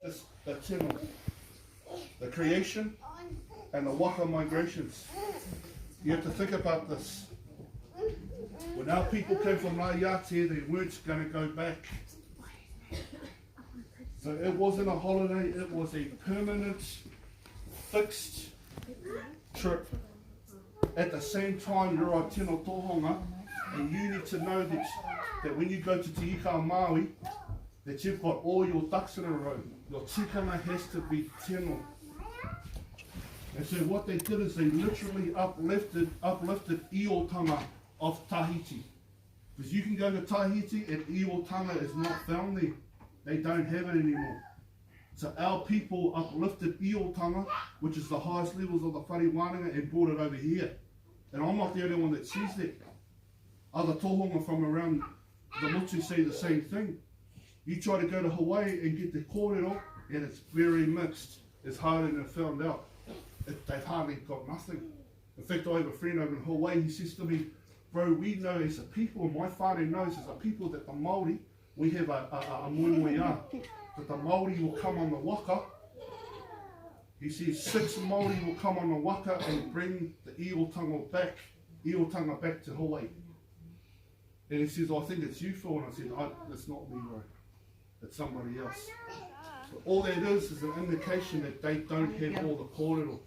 is the tino, the creation and the waka migrations. You have to think about this. When our people came from Raiate, they weren't going to go back. So it wasn't a holiday, it was a permanent, fixed trip. At the same time, you're a tino tohonga, and you need to know that when you go to Te Ika Maui, that you've got all your ducks in a row. Your tikanga has to be tino. And so what they did is they literally uplifted iotanga of Tahiti. Because you can go to Tahiti and iotanga is not found there. They don't have it anymore. So our people uplifted iotanga, which is the highest levels of the wānanga, and brought it over here. And I'm not the only one that sees that. Other tohunga from around the Motu say the same thing. You try to go to Hawaii and get the kōrero, and it's very mixed. It's harder than found out. They've hardly got nothing. In fact, I have a friend over in Hawaii, he says to me, bro, we know as a people, and my whānau knows as a people that the Māori, we have a moemoeā, that the Māori will come on the waka. He says 6 Māori will come on the waka and bring the iotanga back to Hawaii. And he says, I think it's you, Phil. And I said, it's not me, bro. It's somebody else. So all that is an indication that they don't have all the kōrero.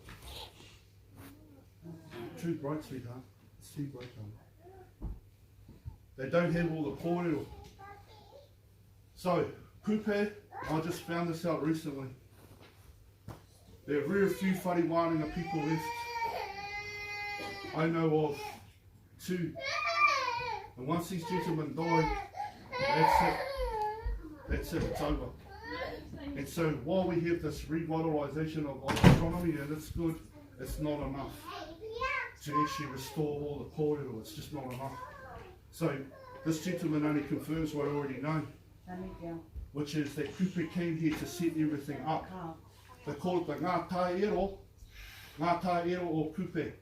Too bright, sweetheart. It's too bright, darling. They don't have all the kōrero. So, kupe, I just found this out recently. There are very few whare wānanga people left. I know of 2. And once these gentlemen die, that's it, it's over. And so while we have this revitalisation of astronomy, and it's good, it's not enough to actually restore all the kōrero. It's just not enough. So this gentleman only confirms what I already know, which is that kupe came here to set everything up. They call it the ngā taero or kupe.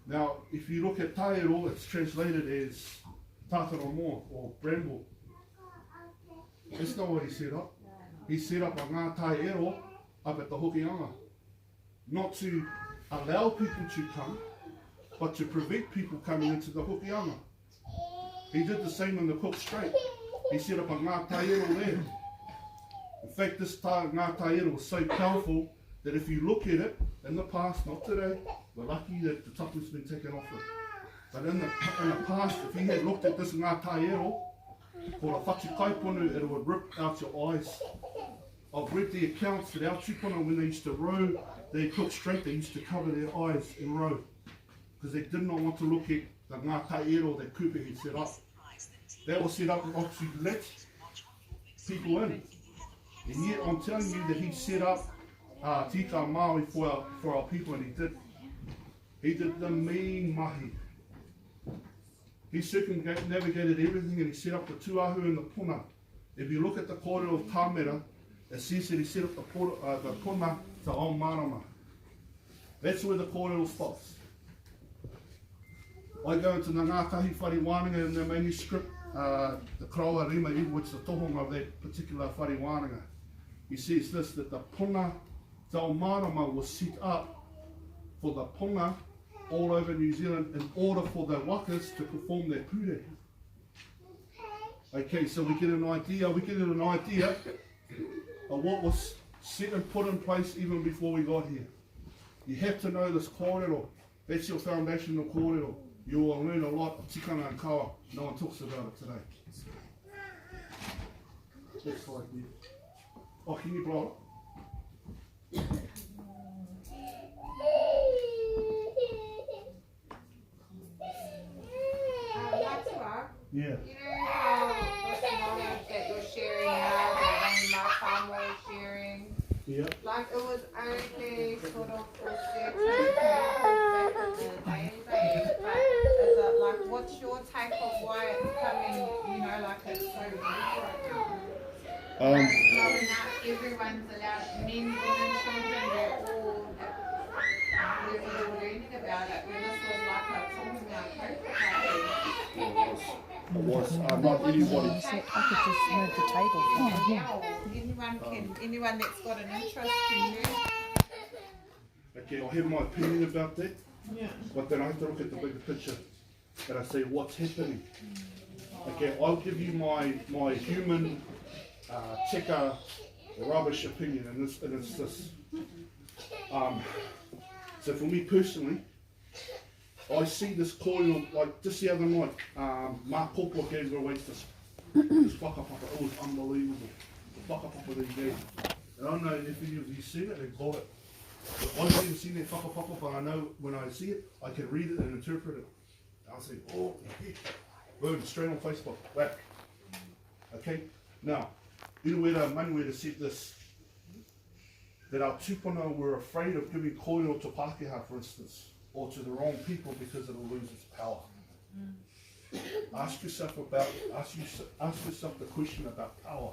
Now, if you look at taero, it's translated as tātara moa or bramble. That's not what he set up. He set up a ngā taero up at the hokianga. Not to allow people to come, but to prevent people coming into the hokianga. He did the same in the Cook Strait. He set up a ngā taero there. In fact, this ngā taero was so powerful that if you look at it, in the past, not today, we're lucky that the tapu's been taken off it. But in the past, if you had looked at this ngā taero, called a whati kaiponu, it would rip out your eyes. I've read the accounts that our tupuna, when they used to row their Cook Strait, they used to cover their eyes and row, because they did not want to look at the ngā taero that kupe had set up. That was set up to let people in. And yet I'm telling you that he set up Te Ika Maui for our people, and he did the mean mahi. He circumnavigated everything, and he set up the tuahu and the puna. If you look at the kōrero of Tāmera, it says that he set up the puna to Aomarama. That's where the kōrero stops. I go into the Ngātahi Whare Wānanga in the manuscript, the Kraua Rima, which is the tohunga of that particular Whare Wānanga. He says this, that the puna to Aomarama was set up for the puna all over New Zealand in order for the wakas to perform their pure. Okay, so we get an idea of what was set and put in place even before we got here. You have to know this kōrero. That's your foundational kōrero. You will learn a lot of tikanga and kawa. No one talks about it today. Next slide, please. Oh, can you blow it? Yeah. You know this knowledge that you're sharing now, that only my family is sharing? Yeah. Like it was only sort of for certain people back in the day, but is it like, what's your take of why it's coming, you know, like it's so big right now? Growing up, everyone's allowed, men, women, children, they're all learning about it. When this was like a talking about COVID. was not anybody. I could just move the table. Yeah, anyone that's got an interest in you. Okay, I have my opinion about that, Yeah. but then I have to look at the bigger picture and I say what's happening. Okay, I'll give you my human checker rubbish opinion, and it's this. So for me personally, I see this coil like just the other night. Mark Poplar gave away this whakapapa. It was unbelievable. The whakapapa that he gave. And I don't know if any of you seen it and got it. I've never seen that whakapapa, but I know when I see it, I can read it and interpret it. I'll say, oh, yeah. Boom, straight on Facebook, whack. Okay, now, Manu said this, that our tupuna were afraid of giving koiro to Pākehā, for instance, or to the wrong people because it'll lose its power. Ask yourself the question about power.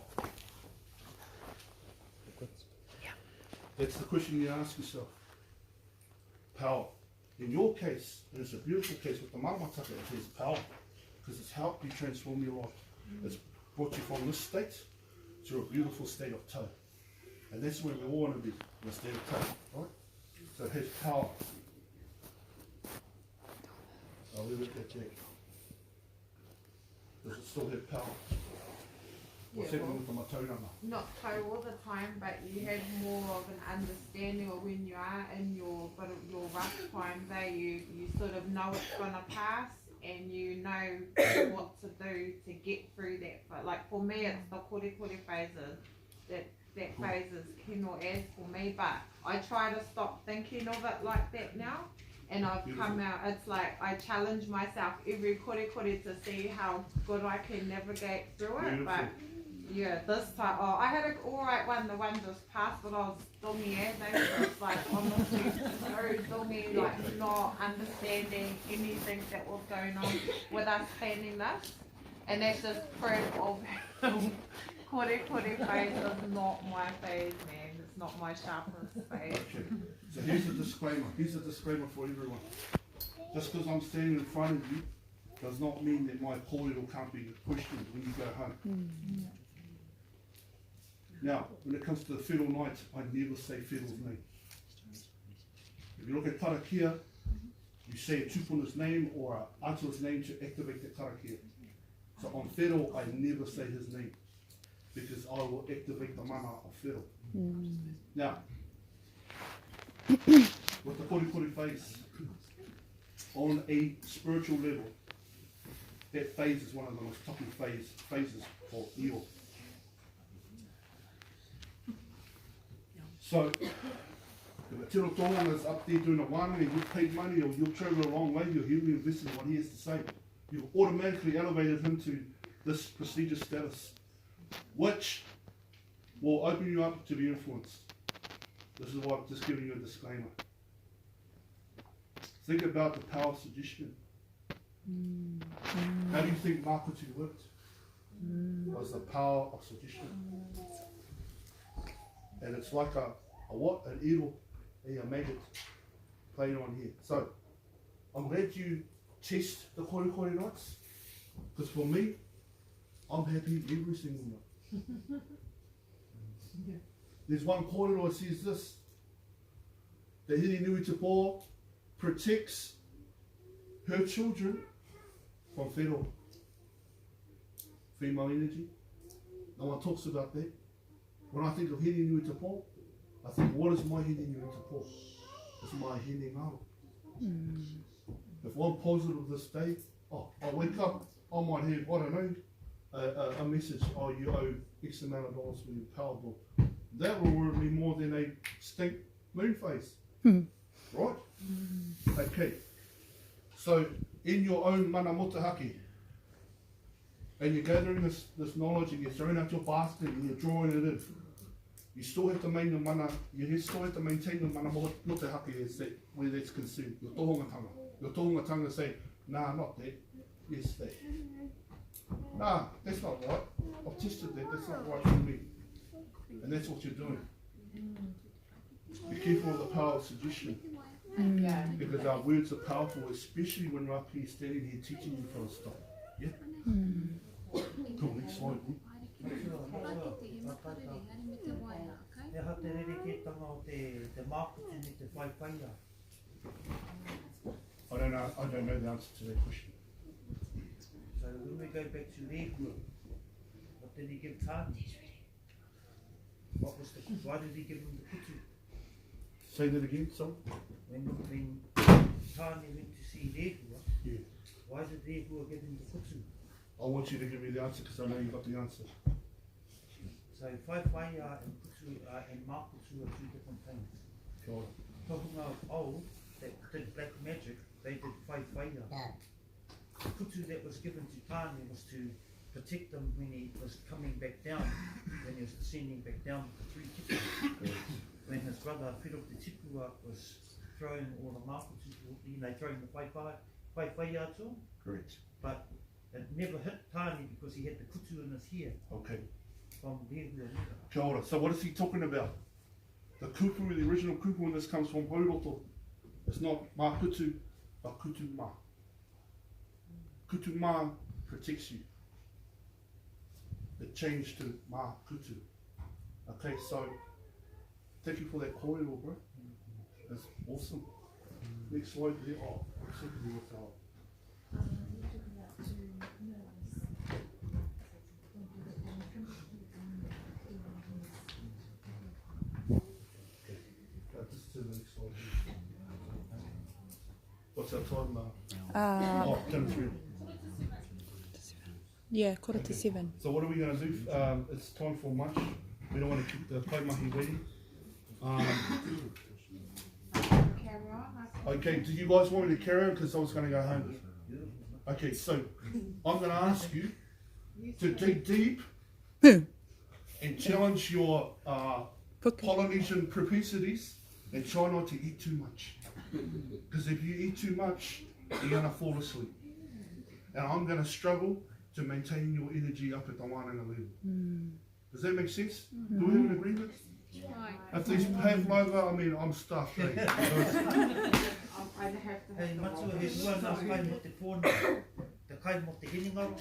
That's the question you ask yourself. Power. In your case, and it's a beautiful case with the Matatā, it has power, because it's helped you transform your life. It's brought you from this state to a beautiful state of tau. And that's where we all want to be, in a state of tau, right? So it has power. I'll leave it at that. Does it still have power? What's happening with the matauranga? Not tau all the time, but you have more of an understanding of when you are in your rough times, you sort of know it's gonna pass and you know what to do to get through that. But like for me, it's the kore phases. That phase is kino as for me, but I try to stop thinking of it like that now. And I've come out, it's like I challenge myself every kore to see how good I can navigate through it. But yeah, this time, I had an alright one, the one just passed, but I was dongy as it's like honestly very dongy, like not understanding anything that was going on with us planning this. And that's just proof of kore phase is not my phase, man. It's not my sharpest phase. Okay. So here's a disclaimer. Here's a disclaimer for everyone. Just because I'm standing in front of you does not mean that my kōrero can't be questioned when you go home. Now, when it comes to the fiddle night, I never say fiddle's name. If you look at karakia, you say a tupuna's name or a atua's name to activate the karakia. So on fiddle, I never say his name, because I will activate the mana of fiddle. Now, with the kore phase, on a spiritual level, that phase is one of the most topping phases for io. So, if a tiro tonga is up there doing a wānanga, you've paid money or you've travelled a long way, you're heavily invested in what he has to say. You've automatically elevated him to this prestigious status, which will open you up to be influenced. This is why I'm just giving you a disclaimer. Think about the power of suggestion. How do you think marketing worked? Was the power of suggestion. And it's like a what? An iro, a magnet playing on here. So, I'm glad you test the kore nights, because for me, I'm happy every single night. There's one kōrero that says this, the Hiri Nui Te Pō protects her children from whero, female energy. No one talks about that. When I think of Hiri Nui Te Pō, I think, what is my Hiri Nui Te Pō? It's my Hiri Ngaro. If I'm positive this day, I wake up, I might have, I don't know, a message, you owe X amount of dollars for your power bill. That will worry me more than a stink moon phase. Right? Okay. So, in your own mana motahaki, and you're gathering this knowledge and you're throwing out your basket and you're drawing it in, you still have to maintain the mana, motahaki as that, where that's concerned. Your tohongatanga. Your tohongatanga say, nah, not that. Yes, that. Nah, that's not right. I've tested that. That's not right for me. And that's what you're doing. Be careful of the power of suggestion. Because our words are powerful, especially when we're up here standing here teaching you kind of stuff. Yeah? Cool, next slide. E ha te rereketanga o te mākutu me te whaiwhaia. I don't know the answer to that question. So when we go back to rehua, what did he give Tāne? Why did he give him the kutu? Say that again, so? When Tāne went to see rehua, Yeah. why did rehua give him the kutu? I want you to give me the answer because I know you got the answer. So whaiwhaia and kutu and mākutu are two different things. Sure. Talking of old, that did black magic, they did whaiwhaia. The kutu that was given to Tāne was to protect him when he was coming back down, when he was descending back down with the three tipu. When his brother Piripi Tipua was throwing all the mākutu, throwing the whaiwhaia to him, Correct. but it never hit Tāne because he had the kutu in his hair Okay. from rehua nera. Kia ora. So what is he talking about? The kupu, the original kupu, and this comes from Hauroto. It's not mā kutu, but kutu mā. Kutu mā protects you. It changed to mā kutu. Okay, so thank you for that kōrero, bro. That's awesome. Next slide there. Oh, secondly, what's our just to the next slide. What's our time now? Oh, 10:03. Yeah, 7:45. So what are we going to do? It's time for lunch. We don't want to keep the kaimahi waiting. Okay, do you guys want me to carry on? Because I was going to go home. Okay, so I'm going to ask you to dig deep and challenge your Polynesian propensities and try not to eat too much. Because if you eat too much, you're going to fall asleep. And I'm going to struggle to maintain your energy up at the wānanga level. Does that make sense? Do we have an agreement? If these pavlova, I mean, I'm stuffed. Eh? Hei matua he ua nā kai mo te pōna, te kai mo te hiningaro.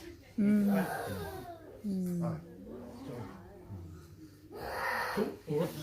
Cool. All right.